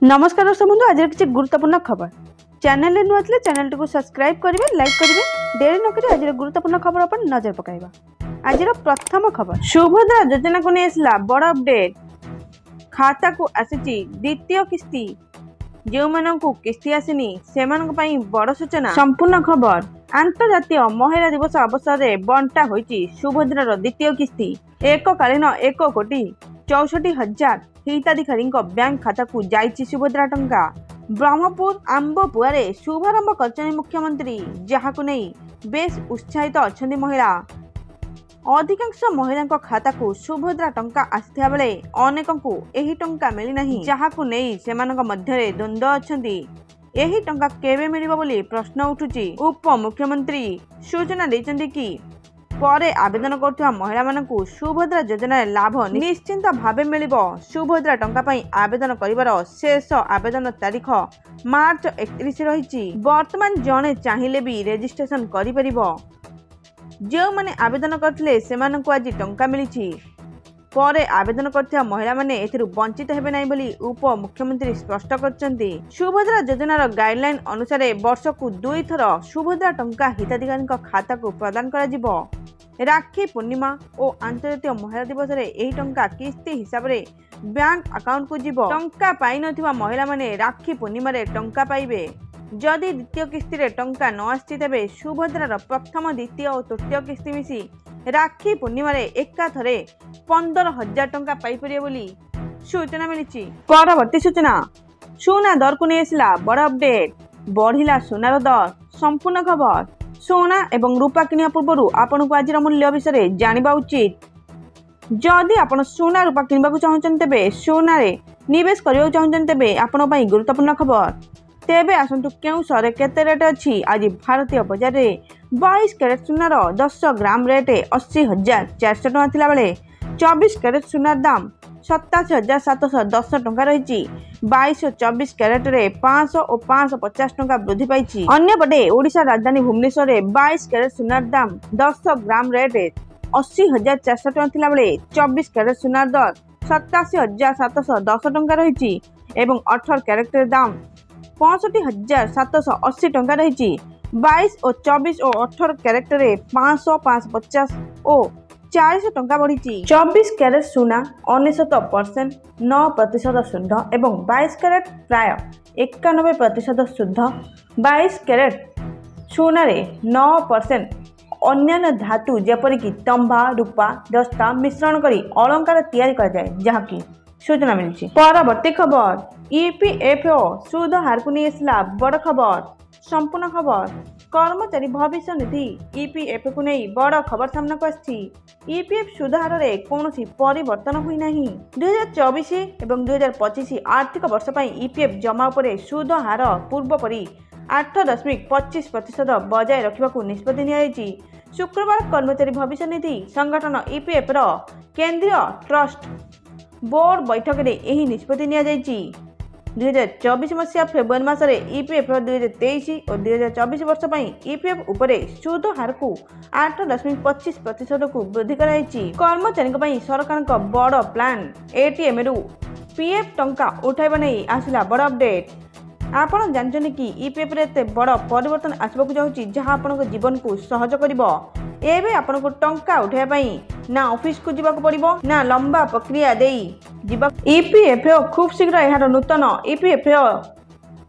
नमस्कार दर्शक बंधु आज किसी गुरुत्वपूर्ण खबर चैनल नुआ थे चैनल टी सब्सक्राइब करेंगे लाइक करेंगे देरी नक आज गुरुत्वपूर्ण खबर पर नजर पकाइबा। आज प्रथम खबर सुभद्रा योजना को नहीं बड़ अपडेट खाता को आसी द्वितीय किस्ती जो मानू किस्ती आसनी से बड़ सूचना संपूर्ण खबर आंतर्जातीय महिला दिवस अवसर में बंटा होईची सुभद्रार द्वितीय किस्ती एककालीन 1,64,000 हिताधिकारी बैंक खाता को जाइछि सुभद्रा टंका। ब्रह्मपुर आंबपुआरे शुभारंभ कर मुख्यमंत्री जहां नहीं बेस उत्साहित अच्छा महिला अधिकांश महिला खाता को सुभद्रा टंका आसिथिया बेले अनेक को एही टंका मिली नहीं जहां को नहीं सेमानक मध्यरे द्वंद्व अछंती एही टंका केबे मिलिबो बोली प्रश्न उठुची। उप मुख्यमंत्री सूचना दैछंती कि परे आवेदन करुवा महिला मानकु सुभद्रा योजना लाभ निश्चिंत भावे मिलिबो। सुभद्रा टंका पई आवेदन करिवार शेष आवेदन तारीख मार्च 31 रही। वर्तमान जने चाहिले भी रेजिस्ट्रेशन करि परिबो। जो माने आवेदन करथिले सेमानकु आज टंका मिलिछि परे आवेदन करथिया महिला माने एथिरु वंचित हेबे नाही बोली उप मुख्यमंत्री स्पष्ट करछंती। सुभद्रा योजनार गाइडलाइन अनुसार वर्ष को 2 थर सुभद्रा टंका हिताधिकारी खाता को प्रदान करा जिवो। राखी पूर्णिमा और आंतर्जातीय महिला दिवस रे एही टंका किस्ती हिसाब रे बैंक अकाउंट को जिवो। टंका पाई नथिबा महिला माने राखी पूर्णिमा रे टंका पाइबे। जदि द्वितीय किस्ती रे टंका न आछि तेबे सुभद्रार प्रथम द्वितीय और तृतीय किस्ती मिसी राखी पूर्णिमा रे एका थरे 15,000 टंका पाई परिबे बोली सूचना मिलिछि। परवर्ती सूचना सोना दर को नहीं बड़ अपडेट बढ़िला सोनार दर संपूर्ण खबर सोना एवं रूपा किनिया पूर्व आपन को आज मूल्य विषय जानिबा उचित। जदि आप सोना रूपा किनबा चाहते तेबे सोना रे निवेश करबा चाहते तेबे आपन पई गुरुत्वपूर्ण खबर। तेबे आसंतु केउ सरे केते रेट अछि आज भारतीय बाजार रे 22 कैरेट सोनार 10 ग्राम रेट 80,400 टका थिला बेले 24 कैरेट सोनार दाम 87,710 टका रही। 22 और 24 कैरेट रे 500 और 550 टका वृद्धि पाई। अन्यपटे ओडिशा राजधानी भुवनेश्वर रे 22 कैरेट सोनार दाम 10 ग्राम रेट 80,400 टका थिला बेले 24 कैरेट सोनार दर 87,710 टका रही एवं 18 कैरेट रे दाम 65,780 टका रही। 22 और 24 और 18 कैरेट रे 500, 550 और 400 टका बढ़ी। 24 कैरेट सोना 99% 9% शुद्ध एवं 22 कैरेट प्राय 91% शुद्ध। 22 कैरेट सोना रे 9% अन्य धातु जेपरिक तंबा रूपा दस्ता मिश्रण करी अलंकार तैयारी कर जाए जहाँकि सूचना मिली। परवर्ती खबर ईपीएफओ सुध हार को नहीं बड़ खबर संपूर्ण खबर कर्मचारी भविष्य निधि ईपीएफ को नहीं बड़ खबर सामना को आछि। ईपीएफ सुध हार रे कोनोसी परिवर्तन हुई नहीं। 2024 एवं 2025 आर्थिक वर्ष पई ईपीएफ जमा उपरे सुध हार पूर्व परी 8.25% बजाय रखा निष्पत्ति नियायछि। शुक्रवार कर्मचारी भविष्य निधि संगठन ईपीएफ रो केंद्रीय ट्रस्ट बोर्ड बैठक में यह निष्पत्ति नियायछि। 2024 मसीहा फेब्रुआरी मासरे ईपीएफ 2023 और 2024 वर्ष पर ईपीएफ उपरे सुध हार को 8.25% को वृद्धि कराई। कर्मचारी सरकार बड़ प्लान एटीएम रु पीएफ टंका उठाइबा नहीं आसला बड़ अपडेट। आपण जानछन कि ईपीएफ रे एते बड़ परिवर्तन आसबाकू जाउछि जहां आपनको जीवन को सहज करिवो। एबे आपनको टंका उठाइबा पई ना ऑफिस को जीवाक पड़िबो ना लंबा प्रक्रिया देई जीवा। ईपीएफओ खूब शीघ्र एहार नूतन ईपीएफओ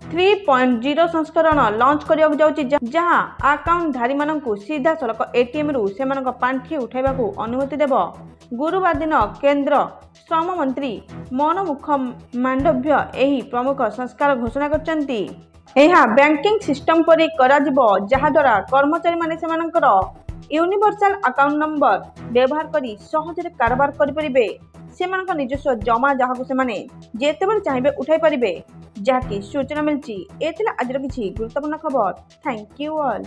3.0 संस्करण लॉन्च करिया जाउछि जहां अकाउंट धारी माननकु सीधा सड़क एटीएम रु सेमानक पांठी उठाइबाकू अनुमति देबो। गुरुवार दिन केंद्र श्रम मंत्री मनमुख मांडव्य एही प्रमुख संस्कार घोषणा करचंती। एहा बैंकिंग सिस्टम परि कराजिबो जहा द्वारा कर्मचारी माने सेमानकर यूनिवर्सल अकाउंट नंबर व्यवहार करी सहजरे कारोबार करि परिबे। सेमानक निजस्व जमा जहाको सेमाने जेतेबेले चाहिबे उठाई परिबे जहा की सूचना मिलची। एथिला आजर किछि गुरुत्वपूर्ण खबर। Thank you all.